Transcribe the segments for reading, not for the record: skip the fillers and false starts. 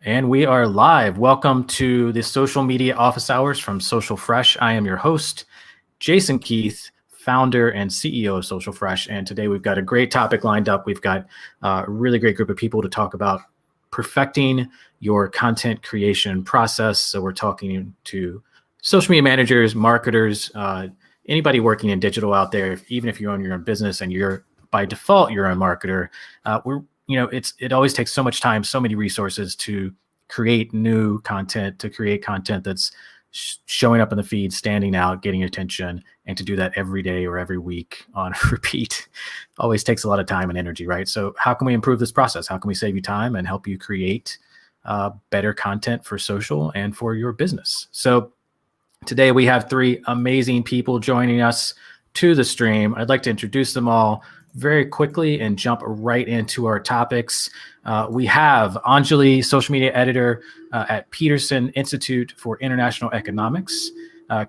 And we are live. Welcome to the social media office hours from Social Fresh. I am your host, Jason Keith, founder and CEO of Social Fresh. And today we've got a great topic lined up. We've got a really great group of people to talk about perfecting your content creation process. So we're talking to social media managers, marketers, anybody working in digital out there, even if you own your own business and you're by default you're a marketer. It always takes so much time, so many resources to create new content, to create content that's showing up in the feed, standing out, getting attention, and to do that every day or every week on repeat always takes a lot of time and energy, right? So how can we improve this process? How can we save you time and help you create better content for social and for your business? So today we have three amazing people joining us to the stream. I'd like to introduce them all very quickly and jump right into our topics. We have Anjali, social media editor at Peterson Institute for International Economics.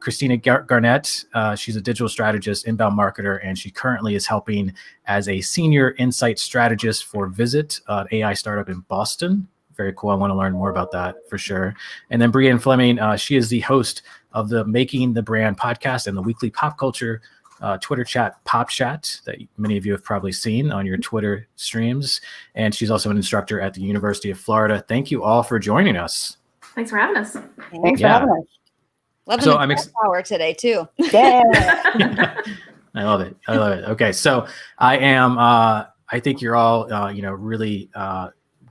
Christina Garnett, she's a digital strategist, inbound marketer, and she currently is helping as a senior insight strategist for Visit, an AI startup in Boston. Very cool. I want to learn more about that for sure. And then Brianne Fleming, she is the host of the Making the Brand podcast and the weekly pop culture Twitter chat, Pop Chat, that many of you have probably seen on your Twitter streams. And she's also an instructor at the University of Florida. Thank you all for joining us. Thanks for having us. Thanks for having us. Loving the power today too. Yeah. I love it. Okay, so I think you're all, really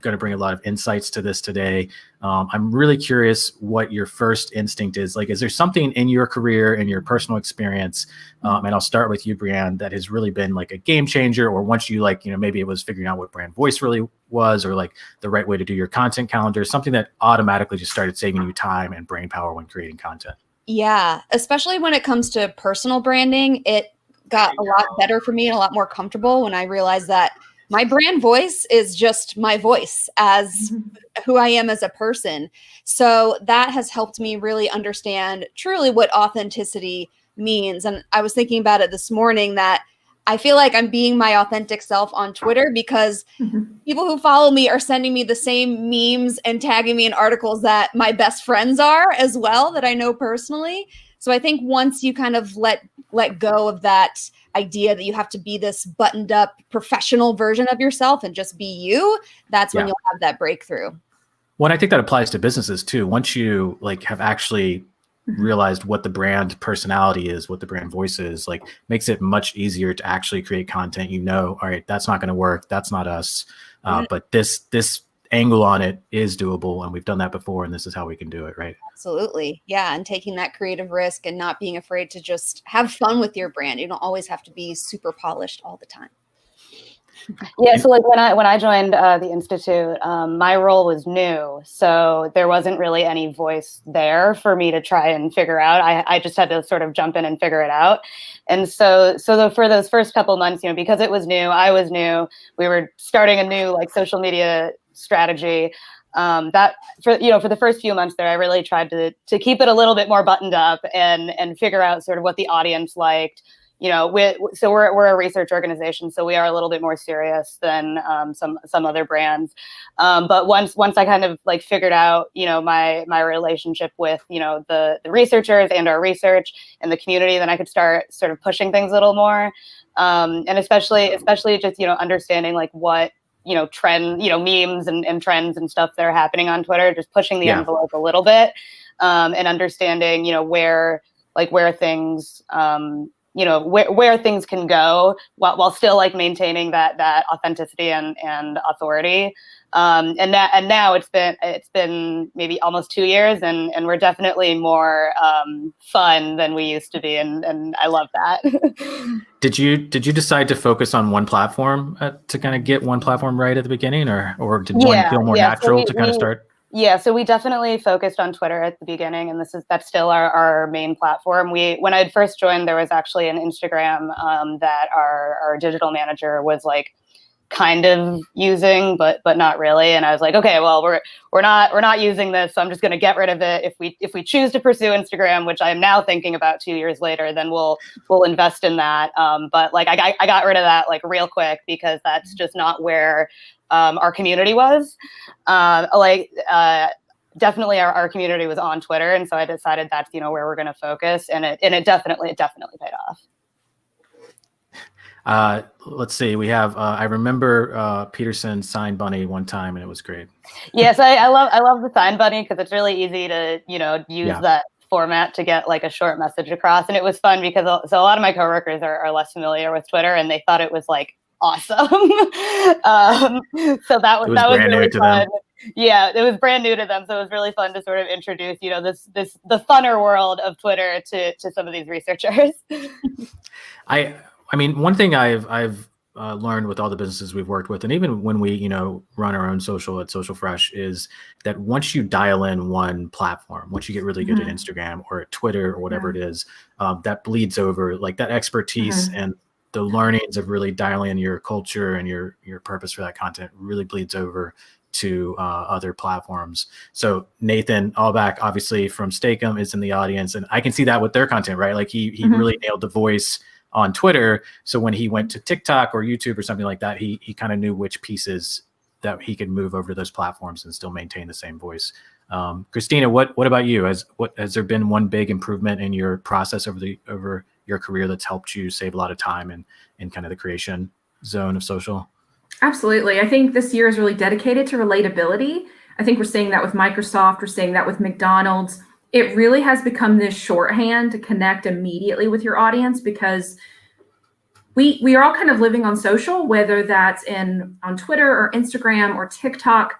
going to bring a lot of insights to this today. I'm really curious what your first instinct is. Like, is there something in your career and your personal experience, and I'll start with you, Brianne, that has really been like a game changer, or once you maybe it was figuring out what brand voice really was, or like the right way to do your content calendar, something that automatically just started saving you time and brain power when creating content? Yeah, especially when it comes to personal branding, it got a lot better for me and a lot more comfortable when I realized that my brand voice is just my voice as who I am as a person. So that has helped me really understand truly what authenticity means. And I was thinking about it this morning that I feel like I'm being my authentic self on Twitter because people who follow me are sending me the same memes and tagging me in articles that my best friends are as well, that I know personally. So I think once you kind of let go of that idea that you have to be this buttoned up professional version of yourself and just be you, that's when you'll have that breakthrough. Well, I think that applies to businesses too. Once you have actually realized what the brand personality is, what the brand voice is, makes it much easier to actually create content. All right, that's not going to work. That's not us. But this angle on it is doable, and we've done that before, and this is how we can do it, right? Absolutely. Yeah. And taking that creative risk and not being afraid to just have fun with your brand. You don't always have to be super polished all the time. Yeah, so when I joined the Institute, my role was new, so there wasn't really any voice there for me to try and figure out. I just had to sort of jump in and figure it out. And so for those first couple months, because it was new, I was new, we were starting a new social media strategy. That for the first few months there, I really tried to keep it a little bit more buttoned up and figure out sort of what the audience liked. So we're a research organization, so we are a little bit more serious than some other brands. But once I kind of figured out my relationship with the researchers and our research and the community, then I could start sort of pushing things a little more, and especially just understanding what trend memes and trends and stuff that are happening on Twitter, just pushing the envelope a little bit, and understanding where things where things can go while still maintaining that authenticity and authority. And now it's been maybe almost 2 years, and we're definitely more fun than we used to be, and I love that. Did you decide to focus on one platform to kind of get one platform right at the beginning, or did one feel more natural to kind of start? Yeah, so we definitely focused on Twitter at the beginning, and that's still our main platform. When I had first joined, there was actually an Instagram that our digital manager was kind of using, but not really. And I was like, okay, well, we're not using this, so I'm just going to get rid of it. If we choose to pursue Instagram, which I am now thinking about 2 years later, then we'll invest in that. But like I got rid of that like real quick, because that's just not where our community was. Definitely our community was on Twitter, and so I decided that's where we're going to focus, and it definitely paid off. Let's see. We have. I remember Peterson signed Bunny one time, and it was great. Yes, I love the sign Bunny, because it's really easy to use that format to get like a short message across, and it was fun because a lot of my coworkers are less familiar with Twitter, and they thought it was like awesome. So that was really fun. Yeah, it was brand new to them, so it was really fun to sort of introduce the funner world of Twitter to some of these researchers. I mean, one thing I've learned with all the businesses we've worked with, and even when we, run our own social at Social Fresh, is that once you dial in one platform, once you get really good at Instagram or at Twitter or whatever it is, that bleeds over, like that expertise and the learnings of really dialing in your culture and your purpose for that content really bleeds over to other platforms. So Nathan Allback, obviously from Steakum, is in the audience, and I can see that with their content, right? Like he really nailed the voice on Twitter. So when he went to TikTok or YouTube or something like that, he kind of knew which pieces that he could move over to those platforms and still maintain the same voice. Christina, what about you? Has there been one big improvement in your process over your career that's helped you save a lot of time in kind of the creation zone of social? Absolutely. I think this year is really dedicated to relatability. I think we're seeing that with Microsoft. We're seeing that with McDonald's. It really has become this shorthand to connect immediately with your audience, because we are all kind of living on social, whether that's on Twitter or Instagram or TikTok.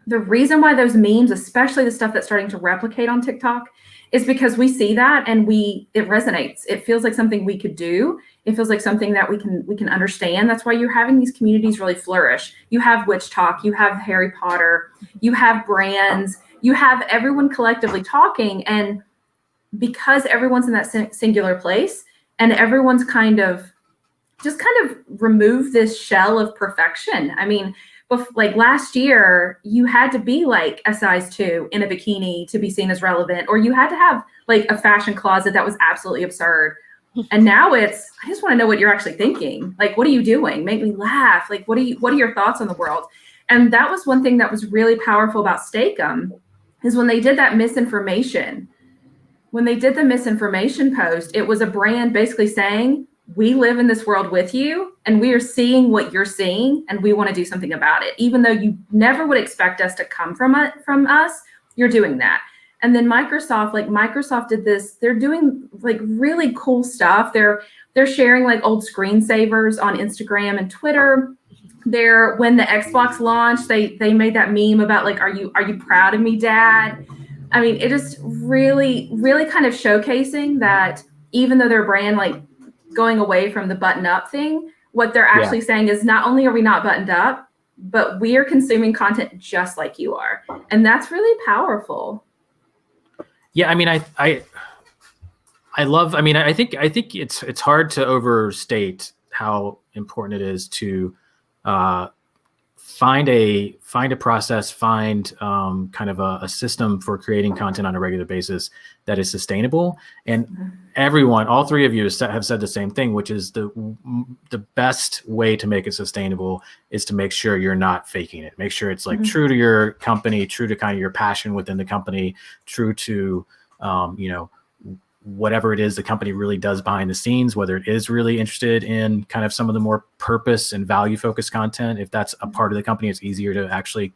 The reason why those memes, especially the stuff that's starting to replicate on TikTok, is because we see that and it resonates. It feels like something we could do. It feels like something that we can understand. That's why you're having these communities really flourish. You have Witch Talk, you have Harry Potter, you have brands, you have everyone collectively talking. And because everyone's in that singular place, and everyone's kind of remove this shell of perfection. I mean, like last year, you had to be like a size 2 in a bikini to be seen as relevant, or you had to have like a fashion closet that was absolutely absurd. And now I just want to know what you're actually thinking. Like, what are you doing? Make me laugh. Like, what are your thoughts on the world? And that was one thing that was really powerful about Steakum, is when they did that misinformation. When they did the misinformation post, it was a brand basically saying, we live in this world with you, and we are seeing what you're seeing, and we want to do something about it. Even though you never would expect us to come from us, you're doing that. And then Microsoft did this. They're doing like really cool stuff. They're sharing like old screensavers on Instagram and Twitter. When the Xbox launched, they made that meme about like, are you proud of me, Dad? I mean, it is really, really kind of showcasing that even though their brand like going away from the button up thing, what they're actually saying is, not only are we not buttoned up, but we are consuming content just like you are. And that's really powerful. Yeah. I mean, I love, I mean, I think it's hard to overstate how important it is to find a process, find kind of a system for creating content on a regular basis that is sustainable. And everyone, all three of you have said the same thing, which is the best way to make it sustainable is to make sure you're not faking it. Make sure it's like true to your company, true to kind of your passion within the company, true to, whatever it is the company really does behind the scenes, whether it is really interested in kind of some of the more purpose and value focused content. If that's a part of the company, it's easier to actually,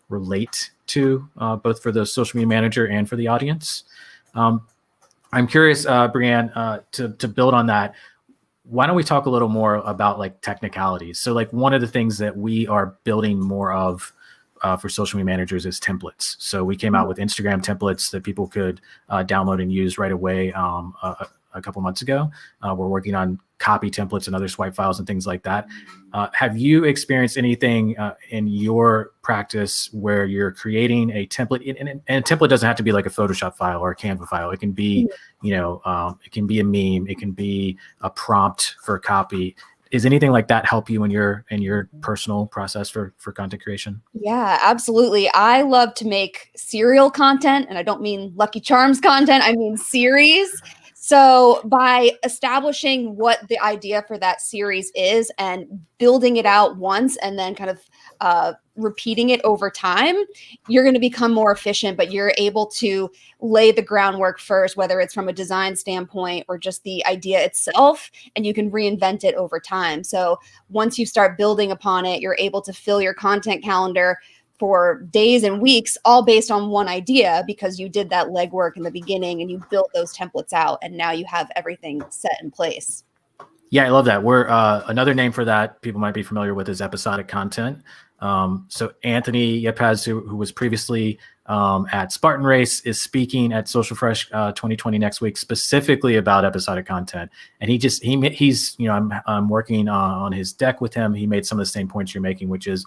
relate to both for the social media manager and for the audience. I'm curious, Brianne, to build on that, why don't we talk a little more about like technicalities? So like one of the things that we are building more of for social media managers is templates. So we came out with Instagram templates that people could download and use right away a couple months ago. We're working on copy templates and other swipe files and things like that. Have you experienced anything in your practice where you're creating a template, and a template doesn't have to be like a Photoshop file or a Canva file. It can be, it can be a meme. It can be a prompt for copy. Is anything like that help you in your personal process for content creation? Yeah, absolutely. I love to make serial content, and I don't mean Lucky Charms content, I mean series. So by establishing what the idea for that series is and building it out once and then kind of repeating it over time, you're going to become more efficient, but you're able to lay the groundwork first, whether it's from a design standpoint or just the idea itself, and you can reinvent it over time. So once you start building upon it, you're able to fill your content calendar for days and weeks, all based on one idea, because you did that legwork in the beginning and you built those templates out, and now you have everything set in place. Yeah, I love that. We're another name for that people might be familiar with is episodic content. So Anthony Yepes, who was previously at Spartan Race, is speaking at Social Fresh 2020 next week specifically about episodic content. And he's I'm working on his deck with him. He made some of the same points you're making, which is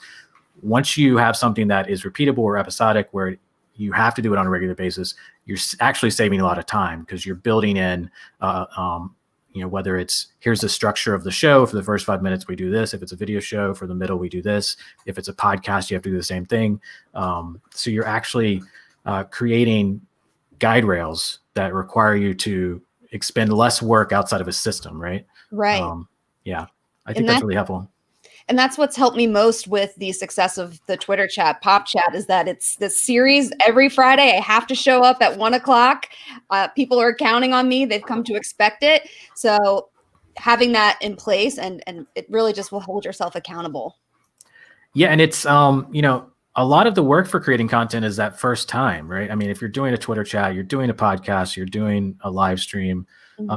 once you have something that is repeatable or episodic, where you have to do it on a regular basis, you're actually saving a lot of time because you're building in whether it's here's the structure of the show. For the first 5 minutes, we do this. If it's a video show, for the middle, we do this. If it's a podcast, you have to do the same thing. So you're actually creating guide rails that require you to expend less work outside of a system, right? Right. Yeah, I think that's really helpful. And that's what's helped me most with the success of the Twitter chat, Pop Chat, is that it's this series every Friday. I have to show up at 1:00. People are counting on me. They've come to expect it. So having that in place and it really just will hold yourself accountable. Yeah. And it's, a lot of the work for creating content is that first time, right? I mean, if you're doing a Twitter chat, you're doing a podcast, you're doing a live stream,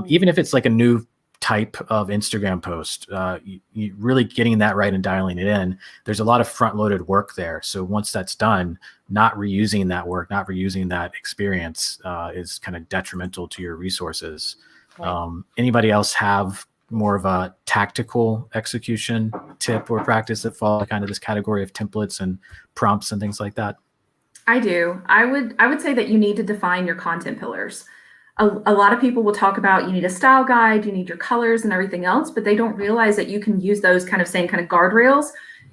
even if it's like a new type of Instagram post, you really getting that right and dialing it in. There's a lot of front-loaded work there. So once that's done, not reusing that work, not reusing that experience is kind of detrimental to your resources. Right. Anybody else have more of a tactical execution tip or practice that fall kind of this category of templates and prompts and things like that? I do. I would say that you need to define your content pillars. A lot of people will talk about you need a style guide, you need your colors and everything else, but they don't realize that you can use those same kind of guardrails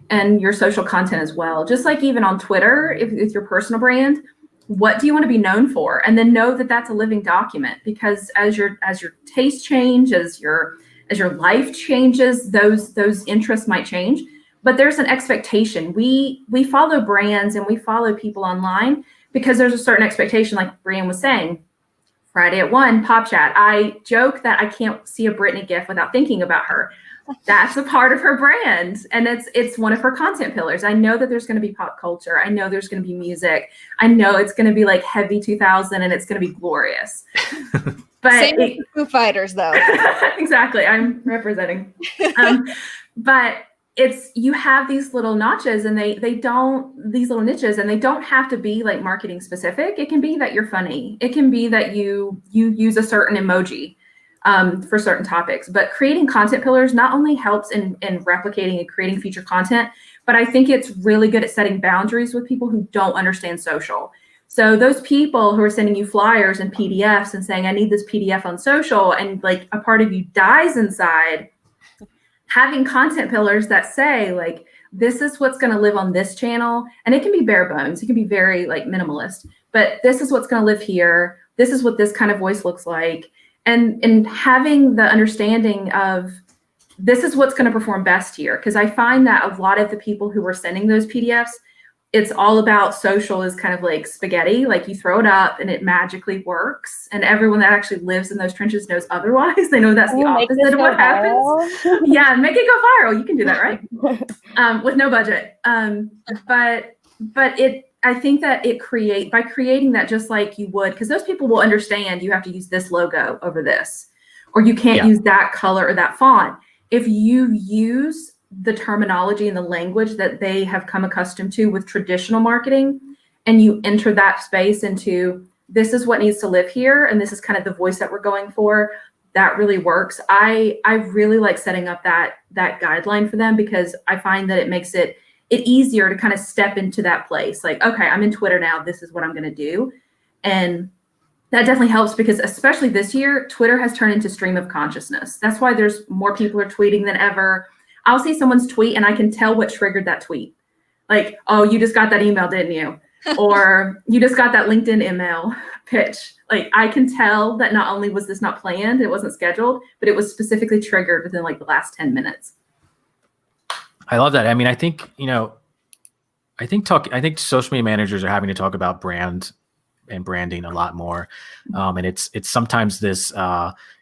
and your social content as well. Just like even on Twitter, if it's your personal brand, what do you want to be known for? And then know that that's a living document, because as your taste change, as your life changes, those interests might change. But there's an expectation. We follow brands and we follow people online because there's a certain expectation, like Brian was saying. Friday at 1, Pop Chat. I joke that I can't see a Britney GIF without thinking about her. That's a part of her brand. And it's one of her content pillars. I know that there's going to be pop culture. I know there's going to be music. I know it's going to be like heavy 2000 and it's going to be glorious. But same with the Foo Fighters, though. Exactly. I'm representing. But you have these little notches and these little niches, and they don't have to be like marketing specific. It can be that you're funny. It can be that you use a certain emoji for certain topics. But creating content pillars not only helps in replicating and creating future content, but I think it's really good at setting boundaries with people who don't understand social. So those people who are sending you flyers and PDFs and saying, I need this PDF on social, and like a part of you dies inside, having content pillars that say like, this is what's going to live on this channel. And it can be bare bones. It can be very like minimalist, but this is what's going to live here. This is what this kind of voice looks like. And having the understanding of this is what's going to perform best here. Because I find that a lot of the people who are sending those PDFs, it's all about social is kind of like spaghetti. Like you throw it up and it magically works. And everyone that actually lives in those trenches knows otherwise. They know that's the opposite of what happens. Yeah, make it go viral. You can do that, right? With no budget. But I think that by creating that just like you would, because those people will understand you have to use this logo over this, or you can't use that color or that font. If you use the terminology and the language that they have come accustomed to with traditional marketing, and you enter that space into this is what needs to live here, and this is kind of the voice that we're going for, that really works. I really like setting up that guideline for them, because I find that it makes it easier to kind of step into that place. Like, okay, I'm in Twitter now. This is what I'm going to do. And That definitely helps because especially this year, Twitter has turned into stream of consciousness. That's why there's more people are tweeting than ever. I'll see someone's tweet and I can tell what triggered that tweet. Like, oh, you just got that email, didn't you? Or you just got that LinkedIn email pitch. Like, I can tell that not only was this not planned, it wasn't scheduled, but it was specifically triggered within like the last 10 minutes. I love that. I mean, I think, I think social media managers are having to talk about brand and branding a lot more. And it's sometimes this,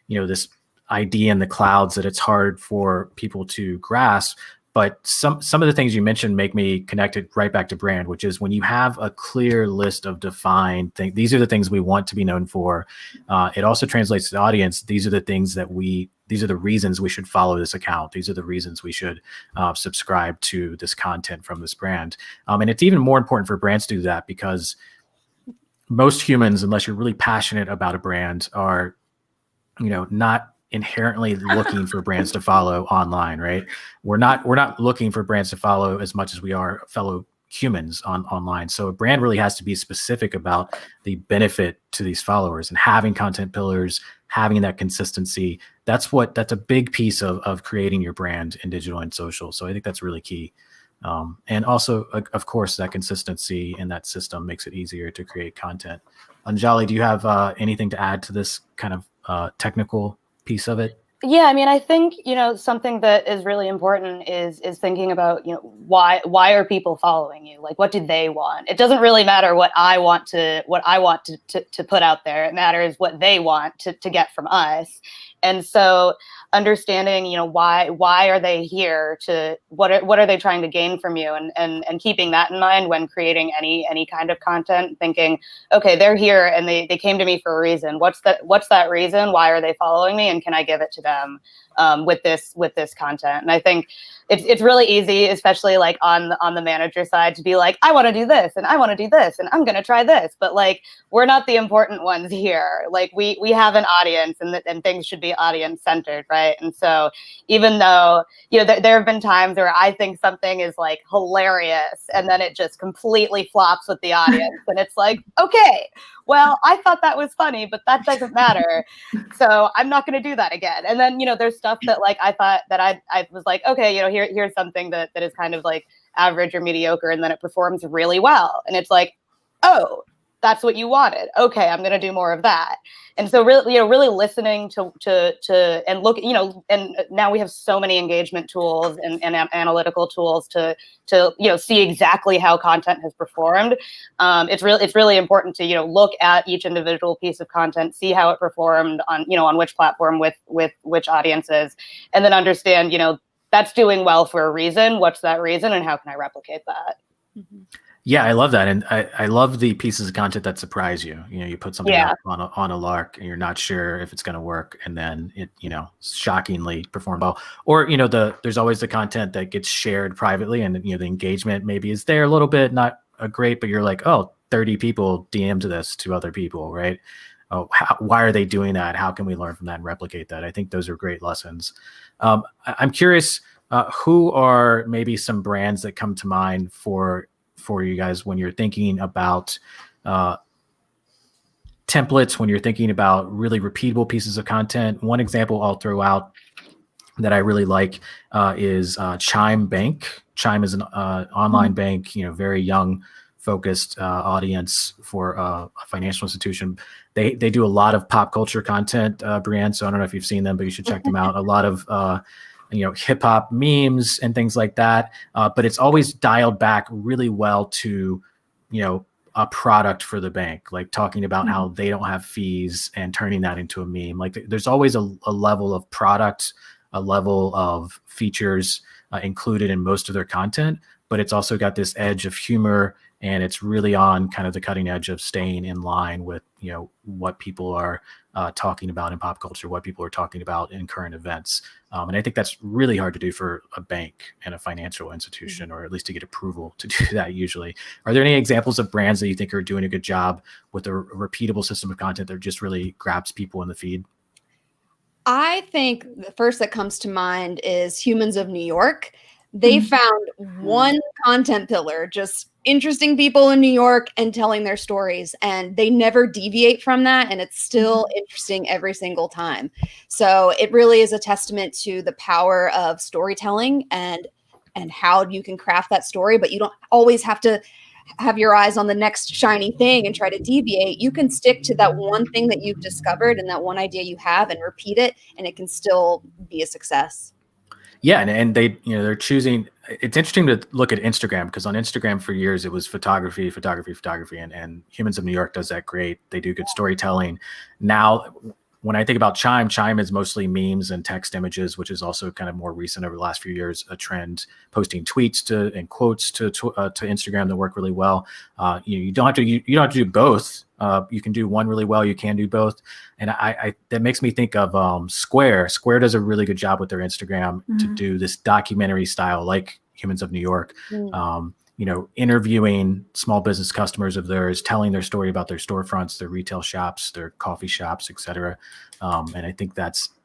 this idea in the clouds that it's hard for people to grasp. But some of the things you mentioned make me connect it right back to brand, which is when you have a clear list of defined things, these are the things we want to be known for. It also translates to the audience. These are the things these are the reasons we should follow this account. These are the reasons we should subscribe to this content from this brand. And it's even more important for brands to do that because most humans, unless you're really passionate about a brand, are, not inherently looking for brands to follow online, right? We're not looking for brands to follow as much as we are fellow humans online. So a brand really has to be specific about the benefit to these followers and having content pillars, having that consistency. That's a big piece of creating your brand in digital and social. So I think that's really key. And also, of course, that consistency in that system makes it easier to create content. Anjali, do you have anything to add to this kind of technical piece of it? Yeah, I mean, I think, something that is really important is thinking about, why are people following you? Like, what do they want? It doesn't really matter what I want to put out there. It matters what they want to get from us. And so understanding, why are they here, to what are they trying to gain from you, and keeping that in mind when creating any kind of content, thinking, okay, they're here and they came to me for a reason. What's that reason? Why are they following me? And can I give it to them with this content? And I think it's really easy, especially like on the manager side, to be like, I want to do this and I want to do this and I'm going to try this, but like, we're not the important ones here. Like we have an audience, and things should be audience centered, right? And so even though, there have been times where I think something is like hilarious and then it just completely flops with the audience, and it's like, okay, well, I thought that was funny, but that doesn't matter. So I'm not going to do that again. And then, there's stuff that like I thought that I was like, okay, here's something that is kind of like average or mediocre, and then it performs really well. And it's like, oh, that's what you wanted. Okay, I'm going to do more of that. And so really listening to and look, and now we have so many engagement tools and analytical tools to see exactly how content has performed. It's really important to look at each individual piece of content, see how it performed on which platform with which audiences, and then understand that's doing well for a reason. What's that reason, and how can I replicate that? Mm-hmm. Yeah, I love that. And I love the pieces of content that surprise you. You put something up on a lark and you're not sure if it's going to work, and then it, shockingly performed well. Or, there's always the content that gets shared privately, and, the engagement maybe is there a little bit, not great, but you're like, oh, 30 people DM'd this to other people, right? Oh, why are they doing that? How can we learn from that and replicate that? I think those are great lessons. I'm curious, who are maybe some brands that come to mind for you guys when you're thinking about templates, when you're thinking about really repeatable pieces of content? One example I'll throw out that I really like is Chime Bank. Chime is an online bank, very young focused audience for a financial institution. They do a lot of pop culture content, Brianne, so I don't know if you've seen them, but you should check them out. A lot of hip hop memes and things like that. But it's always dialed back really well to, a product for the bank, like talking about how they don't have fees and turning that into a meme. Like there's always a level of product, a level of features included in most of their content, but it's also got this edge of humor, and it's really on kind of the cutting edge of staying in line with, what people are talking about in pop culture, what people are talking about in current events. And I think that's really hard to do for a bank and a financial institution, or at least to get approval to do that usually. Are there any examples of brands that you think are doing a good job with a repeatable system of content that just really grabs people in the feed? I think the first that comes to mind is Humans of New York. They found one content pillar, just interesting people in New York and telling their stories. And they never deviate from that. And it's still interesting every single time. So it really is a testament to the power of storytelling and how you can craft that story, but you don't always have to have your eyes on the next shiny thing and try to deviate. You can stick to that one thing that you've discovered and that one idea you have and repeat it, and it can still be a success. Yeah, and they, they're choosing. It's interesting to look at Instagram, because on Instagram for years it was photography, and Humans of New York does that great. They do good storytelling. Now, when I think about Chime is mostly memes and text images, which is also kind of more recent over the last few years, a trend, posting tweets and quotes to Instagram that work really well. You don't have to do both. You can do one really well. You can do both. And I that makes me think of Square. Square does a really good job with their Instagram to do this documentary style, like Humans of New York. Interviewing small business customers of theirs, telling their story about their storefronts, their retail shops, their coffee shops, etc. And I think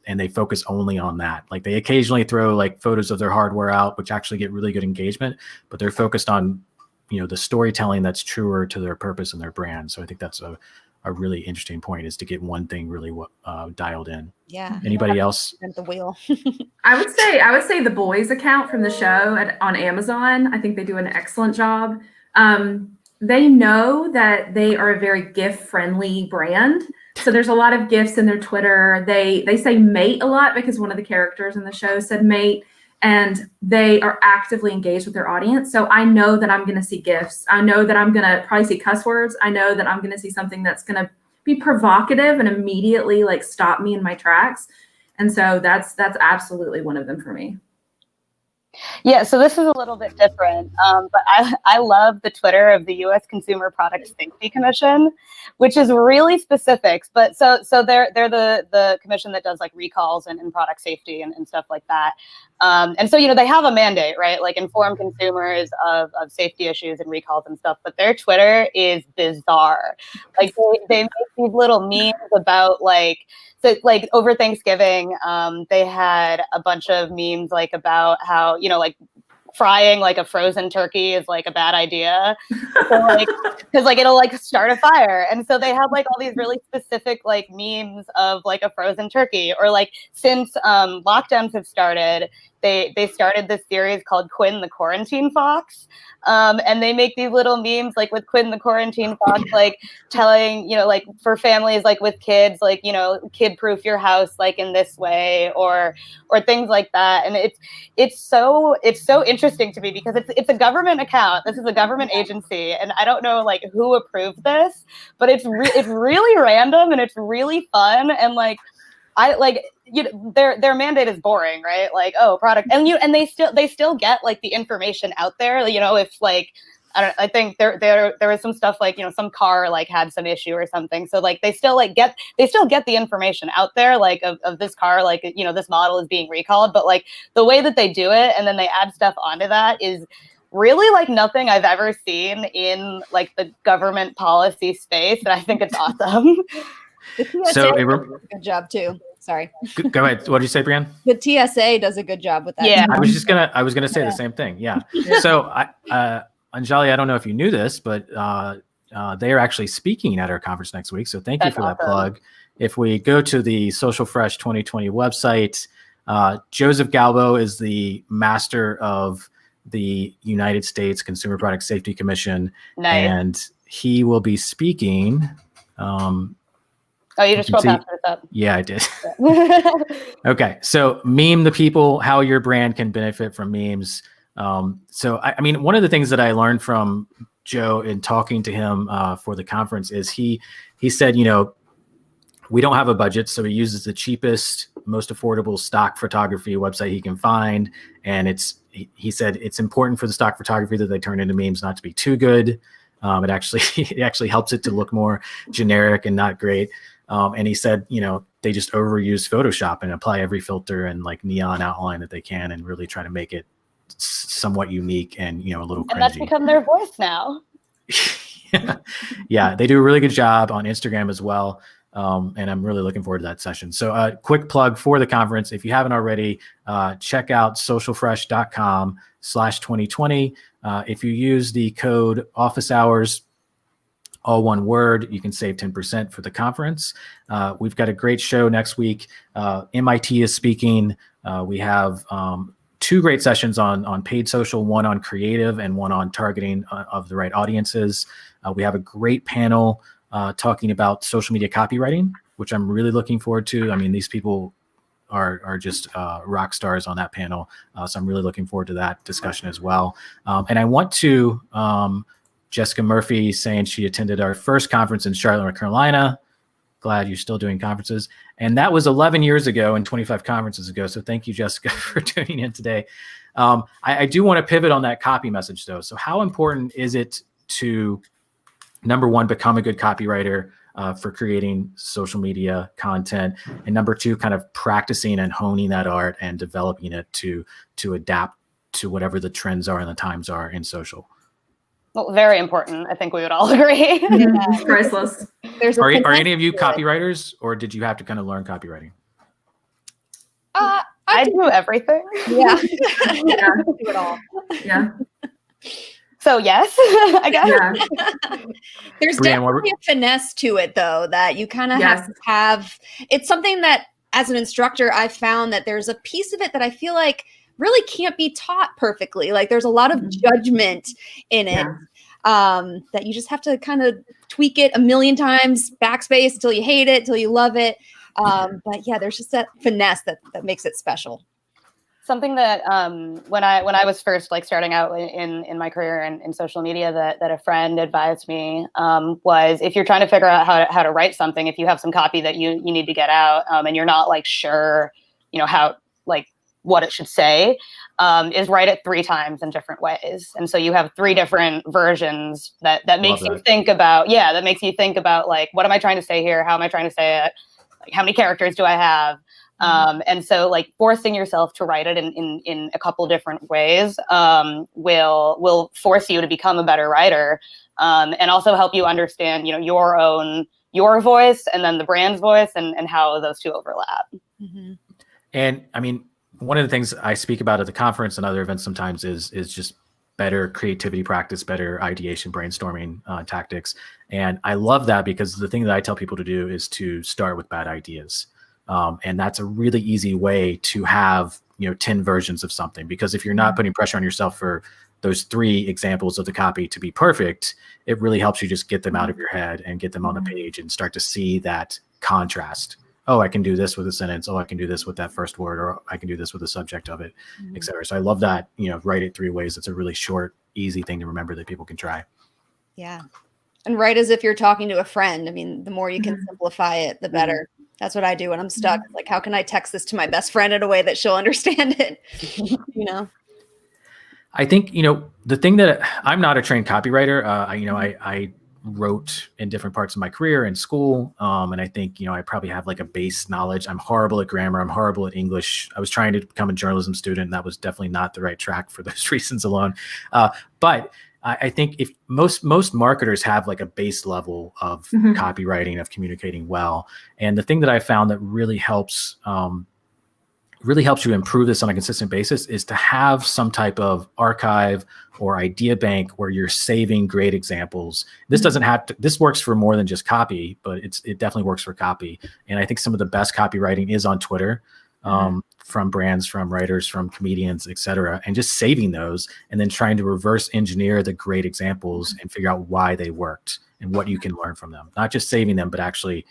and they focus only on that. Like, they occasionally throw like photos of their hardware out, which actually get really good engagement, but they're focused on, the storytelling that's truer to their purpose and their brand. So I think that's a really interesting point, is to get one thing really dialed in. Yeah. Anybody else? At the wheel. I would say the boys account from the show on Amazon. I think they do an excellent job. They know that they are a very gift-friendly brand. So there's a lot of gifts in their Twitter. They say mate a lot because one of the characters in the show said mate, and they are actively engaged with their audience. So I know that I'm going to see gifts. I know that I'm going to probably see cuss words. I know that I'm going to see something that's going to be provocative and immediately like stop me in my tracks. And so that's absolutely one of them for me. Yeah, so this is a little bit different, but I love the Twitter of the U.S. Consumer Product Safety Commission, which is really specific. But so they're the commission that does like recalls and product safety and stuff like that. And so they have a mandate, right? Like, inform consumers of safety issues and recalls and stuff. But their Twitter is bizarre. Like, they make these little memes about So over Thanksgiving, they had a bunch of memes like about how, frying like a frozen turkey is like a bad idea. So because it'll like start a fire. And so they have like all these really specific like memes of like a frozen turkey, or like since lockdowns have started, they started this series called Quinn the Quarantine Fox. And they make these little memes like with Quinn the Quarantine Fox, like telling, like for families like with kids, like, kid proof your house like in this way, or things like that. And it's so interesting to me because it's a government account. This is a government agency, and I don't know like who approved this, but it's really random and it's really fun. And like, their mandate is boring, right? Like, oh, product, and they still get like the information out there. If like, I think there was some stuff like, some car like had some issue or something. So like they still get the information out there, like of this car, like, this model is being recalled. But like the way that they do it, and then they add stuff onto that, is really like nothing I've ever seen in like the government policy space. And I think it's awesome. The TSA does a good job too. Sorry. Go ahead. What did you say, Brianne? The TSA does a good job with that. Yeah. I was gonna say the same thing. Yeah. So Anjali, I don't know if you knew this, but they are actually speaking at our conference next week. So thank you for that plug. If we go to the Social Fresh 2020 website, Joseph Galbo is the master of the United States Consumer Product Safety Commission. Nice. And he will be speaking. Oh, you just scrolled past it up. Yeah, I did. Okay. So meme the people, how your brand can benefit from memes. So, I mean, one of the things that I learned from Joe in talking to him for the conference is he said, we don't have a budget. So he uses the cheapest, most affordable stock photography website he can find. And he said it's important for the stock photography that they turn into memes not to be too good. It actually helps it to look more generic and not great. And he said, they just overuse Photoshop and apply every filter and like neon outline that they can, and really try to make it somewhat unique and, a little cringy. And that's become their voice now. Yeah, they do a really good job on Instagram as well. And I'm really looking forward to that session. So quick plug for the conference. If you haven't already, check out socialfresh.com/2020. If you use the code office hours, all one word, you can save 10% for the conference. We've got a great show next week. MIT is speaking. We have 2 great sessions on paid social, one on creative and one on targeting of the right audiences. We have a great panel talking about social media copywriting, which I'm really looking forward to. I mean, these people are just rock stars on that panel. So I'm really looking forward to that discussion as well. And I want to, Jessica Murphy saying she attended our first conference in Charlotte, North Carolina. Glad you're still doing conferences. And that was 11 years ago and 25 conferences ago. So thank you, Jessica, for tuning in today. I do want to pivot on that copy message, though. So how important is it to, number one, become a good copywriter for creating social media content, and number two, kind of practicing and honing that art and developing it to adapt to whatever the trends are and the times are in social? Well, very important. I think we would all agree. It's priceless. Are any of you copywriters, or did you have to kind of learn copywriting? I do everything. Yeah. Yeah. Do it all. Yeah. So yes, I guess. Yeah. There's Brianne, definitely a finesse to it, though, that you kind of Yes. have to have. It's something that, as an instructor, I found that there's a piece of it that I feel like really can't be taught perfectly. Like there's a lot of judgment in it. That you just have to kind of tweak it a million times, backspace until you hate it, till you love it. But yeah, there's just that finesse that makes it special. Something that when I was first like starting out in my career in social media that a friend advised me was, if you're trying to figure out how to write something, if you have some copy that you need to get out and you're not like sure, how like what it should say, is write it 3 times in different ways. And so you have 3 different versions that makes you think about, that makes you think about like, what am I trying to say here? How am I trying to say it? Like, how many characters do I have? And so like forcing yourself to write it in a couple different ways will force you to become a better writer, and also help you understand, your voice and then the brand's voice and how those two overlap. Mm-hmm. And I mean, one of the things I speak about at the conference and other events sometimes is just better creativity practice, better ideation, brainstorming tactics. And I love that, because the thing that I tell people to do is to start with bad ideas. And that's a really easy way to have, 10 versions of something, because if you're not putting pressure on yourself for those 3 examples of the copy to be perfect, it really helps you just get them out of your head and get them on the page and start to see that contrast. Oh, I can do this with a sentence. Oh, I can do this with that first word, or I can do this with the subject of it, et cetera. So I love that, write it 3 ways. It's a really short, easy thing to remember that people can try. Yeah. And write as if you're talking to a friend. I mean, the more you can simplify it, the better. That's what I do when I'm stuck. Like, how can I text this to my best friend in a way that she'll understand it? I think, the thing that I'm not a trained copywriter, I wrote in different parts of my career in school. And I think, I probably have like a base knowledge. I'm horrible at grammar. I'm horrible at English. I was trying to become a journalism student, and that was definitely not the right track for those reasons alone. But I think if most marketers have like a base level of copywriting, of communicating well. And the thing that I found that really helps you improve this on a consistent basis is to have some type of archive or idea bank where you're saving great examples. This doesn't have to, this works for more than just copy, but it definitely works for copy. And I think some of the best copywriting is on Twitter, from brands, from writers, from comedians, et cetera, and just saving those and then trying to reverse engineer the great examples and figure out why they worked and what you can learn from them. Not just saving them, but actually,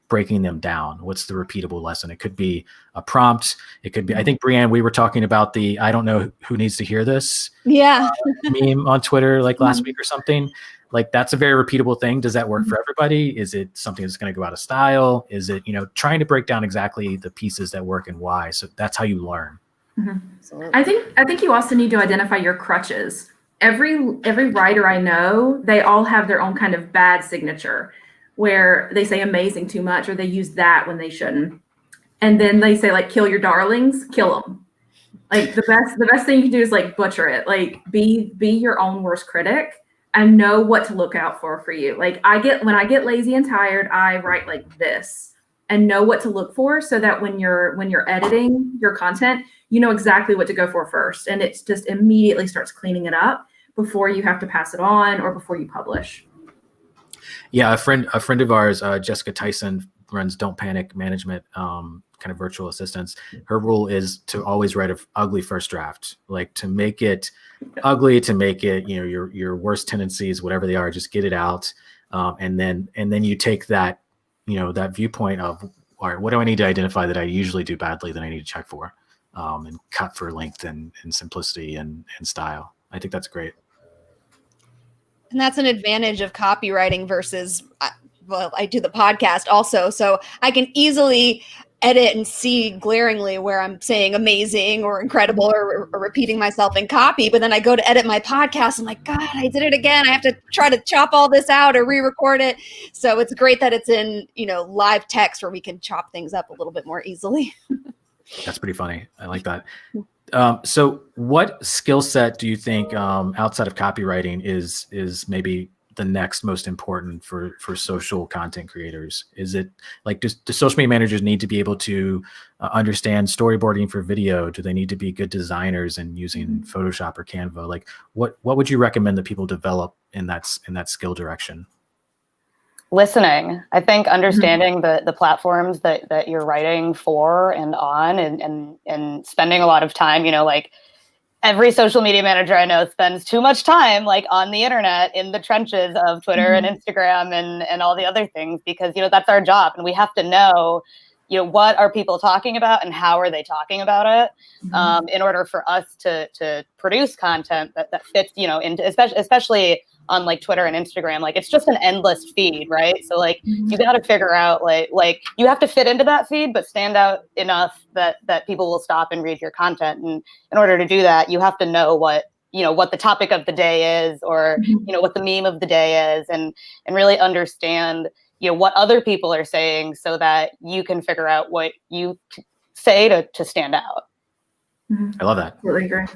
breaking them down. What's the repeatable lesson? It could be a prompt. It could be, I think, Brianne, we were talking about the, I don't know who needs to hear this meme on Twitter like last week or something. Like, that's a very repeatable thing. Does that work for everybody? Is it something that's going to go out of style? Is it, trying to break down exactly the pieces that work and why? So that's how you learn. I think you also need to identify your crutches. Every writer I know, they all have their own kind of bad signature, where they say amazing too much, or they use that when they shouldn't. And then they say like, kill your darlings, kill them. Like the best thing you can do is like butcher it. Like be your own worst critic. I know what to look out for you. Like when I get lazy and tired, I write like this and know what to look for so that when you're editing your content, you know exactly what to go for first. And it just immediately starts cleaning it up before you have to pass it on or before you publish. Yeah, a friend of ours, Jessica Tyson, runs Don't Panic Management, kind of virtual assistants. Her rule is to always write an ugly first draft, like to make it ugly, to make it, you know, your worst tendencies, whatever they are, just get it out, and then you take that, you know, that viewpoint of, all right, what do I need to identify that I usually do badly that I need to check for, and cut for length and simplicity and style. I think that's great. And that's an advantage of copywriting versus, well, I do the podcast also, so I can easily edit and see glaringly where I'm saying amazing or incredible or repeating myself in copy. But then I go to edit my podcast. I'm like, God, I did it again. I have to try to chop all this out or re-record it. So it's great that it's in, you know, live text where we can chop things up a little bit more easily. That's pretty funny. I like that. So what skill set do you think, outside of copywriting, is maybe the next most important for social content creators? Is it like, do social media managers need to be able to understand storyboarding for video? Do they need to be good designers and using Photoshop or Canva? Like what would you recommend that people develop in that skill direction? Listening. I think understanding the platforms that you're writing for and on, and spending a lot of time, you know, like every social media manager I know spends too much time like on the internet in the trenches of Twitter and Instagram and all the other things, because, you know, that's our job. And we have to know, you know, what are people talking about and how are they talking about it, in order for us to produce content that fits, you know, into, especially on like Twitter and Instagram. Like it's just an endless feed, right? So like you got to figure out like you have to fit into that feed, but stand out enough that people will stop and read your content. And in order to do that, you have to know what the topic of the day is, or, you know, what the meme of the day is, and really understand, you know, what other people are saying so that you can figure out what you say to stand out. I love that. Really agree.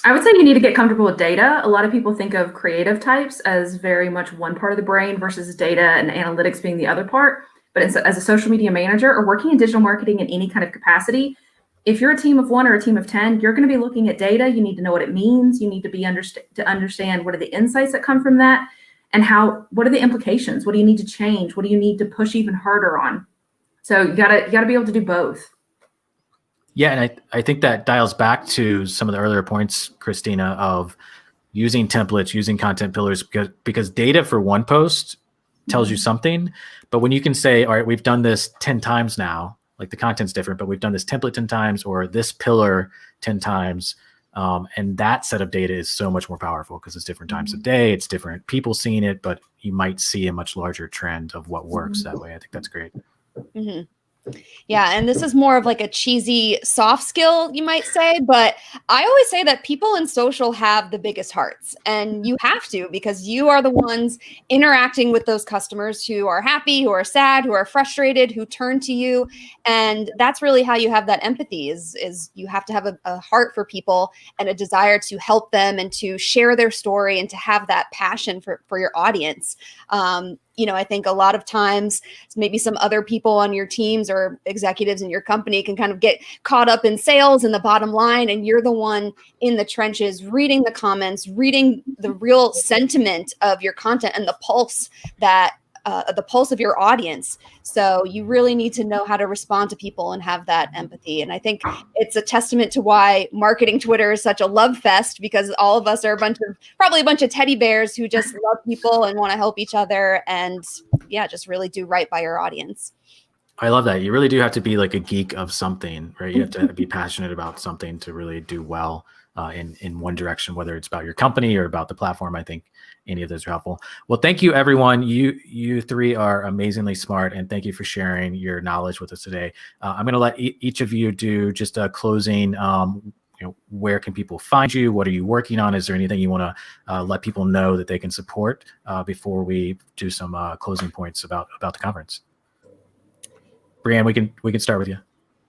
I would say you need to get comfortable with data. A lot of people think of creative types as very much one part of the brain versus data and analytics being the other part. But as a social media manager or working in digital marketing in any kind of capacity, if you're a team of 1 or a team of 10, you're going to be looking at data. You need to know what it means. You need to be to understand what are the insights that come from that, and what are the implications? What do you need to change? What do you need to push even harder on? So you gotta be able to do both. Yeah, and I think that dials back to some of the earlier points, Christina, of using templates, using content pillars, because data for one post tells you something. But when you can say, all right, we've done this 10 times now, like the content's different, but we've done this template 10 times or this pillar 10 times. And that set of data is so much more powerful because it's different times of day, it's different people seeing it, but you might see a much larger trend of what works that way. I think that's great. Yeah, and this is more of like a cheesy soft skill, you might say, but I always say that people in social have the biggest hearts, and you have to, because you are the ones interacting with those customers who are happy, who are sad, who are frustrated, who turn to you. And that's really how you have that empathy is you have to have a heart for people and a desire to help them and to share their story and to have that passion for your audience. You know, I think a lot of times maybe some other people on your teams or executives in your company can kind of get caught up in sales and the bottom line, and you're the one in the trenches reading the comments, reading the real sentiment of your content and the pulse of your audience. So you really need to know how to respond to people and have that empathy. And I think it's a testament to why marketing Twitter is such a love fest, because all of us are probably a bunch of teddy bears who just love people and want to help each other and just really do right by your audience. I love that. You really do have to be like a geek of something, right? You have to be passionate about something to really do well in one direction, whether it's about your company or about the platform. I think any of those are helpful. Well, thank you, everyone. You three are amazingly smart, and thank you for sharing your knowledge with us today. I'm going to let each of you do just a closing. Where can people find you? What are you working on? Is there anything you want to let people know that they can support before we do some closing points about the conference? Brianne, we can start with you.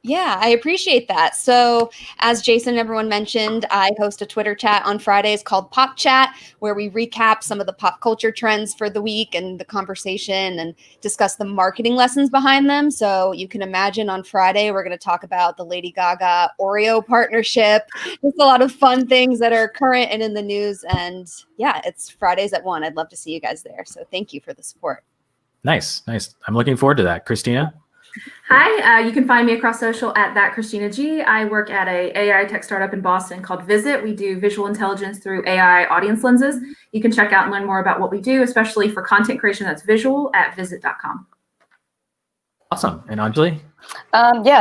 Yeah, I appreciate that. So, as Jason and everyone mentioned, I host a Twitter chat on Fridays called Pop Chat, where we recap some of the pop culture trends for the week and the conversation and discuss the marketing lessons behind them. So, you can imagine on Friday, we're going to talk about the Lady Gaga Oreo partnership. Just a lot of fun things that are current and in the news. And yeah, it's Fridays at 1. I'd love to see you guys there. So, thank you for the support. Nice. I'm looking forward to that. Christina? Hi, you can find me across social at that Christina G. I work at a AI tech startup in Boston called Visit. We do visual intelligence through AI audience lenses. You can check out and learn more about what we do, especially for content creation that's visual at visit.com. Awesome. And Anjali?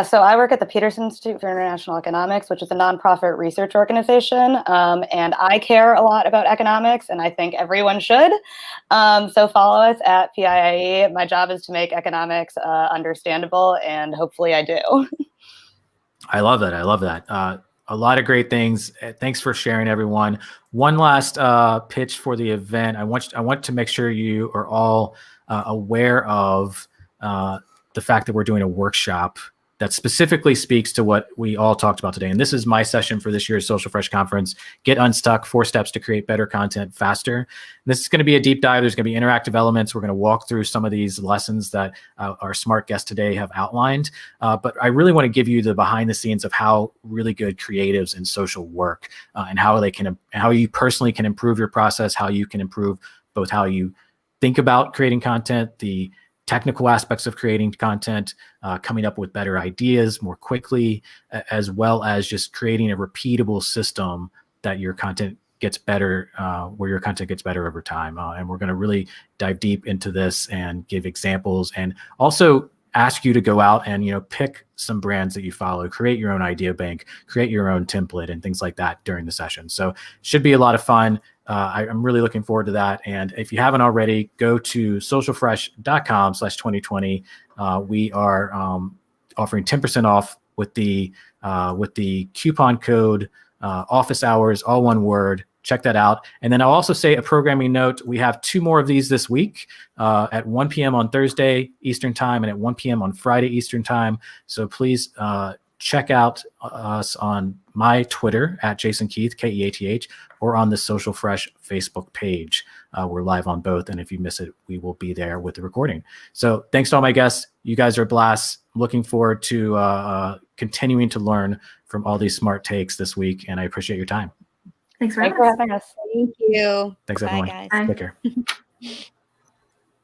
So I work at the Peterson Institute for International Economics, which is a nonprofit research organization. And I care a lot about economics, and I think everyone should. So follow us at PIIE. My job is to make economics understandable, and hopefully I do. I love that. A lot of great things. Thanks for sharing, everyone. One last pitch for the event. I want to make sure you are all aware of the fact that we're doing a workshop that specifically speaks to what we all talked about today. And this is my session for this year's Social Fresh Conference, Get Unstuck, 4 Steps to Create Better Content Faster. And this is going to be a deep dive. There's going to be interactive elements. We're going to walk through some of these lessons that our smart guests today have outlined. But I really want to give you the behind the scenes of how really good creatives in social work and how you personally can improve your process, how you can improve both how you think about creating content, the technical aspects of creating content, coming up with better ideas more quickly, as well as just creating a repeatable system that your content gets better, where your content gets better over time. And we're going to really dive deep into this and give examples, and also ask you to go out and pick some brands that you follow, create your own idea bank, create your own template, and things like that during the session. So it should be a lot of fun. I'm really looking forward to that. And if you haven't already, go to socialfresh.com/2020. We are offering 10% off with the coupon code office hours, all one word. Check that out. And then I'll also say a programming note. We have 2 more of these this week at 1 p.m. on Thursday Eastern Time and at 1 p.m. on Friday Eastern Time. So please check out us on my Twitter at Jason Keith, Keath, or on the Social Fresh Facebook page. We're live on both. And if you miss it, we will be there with the recording. So thanks to all my guests. You guys are a blast. Looking forward to continuing to learn from all these smart takes this week. And I appreciate your time. Thanks for Thanks for having us. Thank you. Thanks, Bye, everyone. guys. Bye. Take care.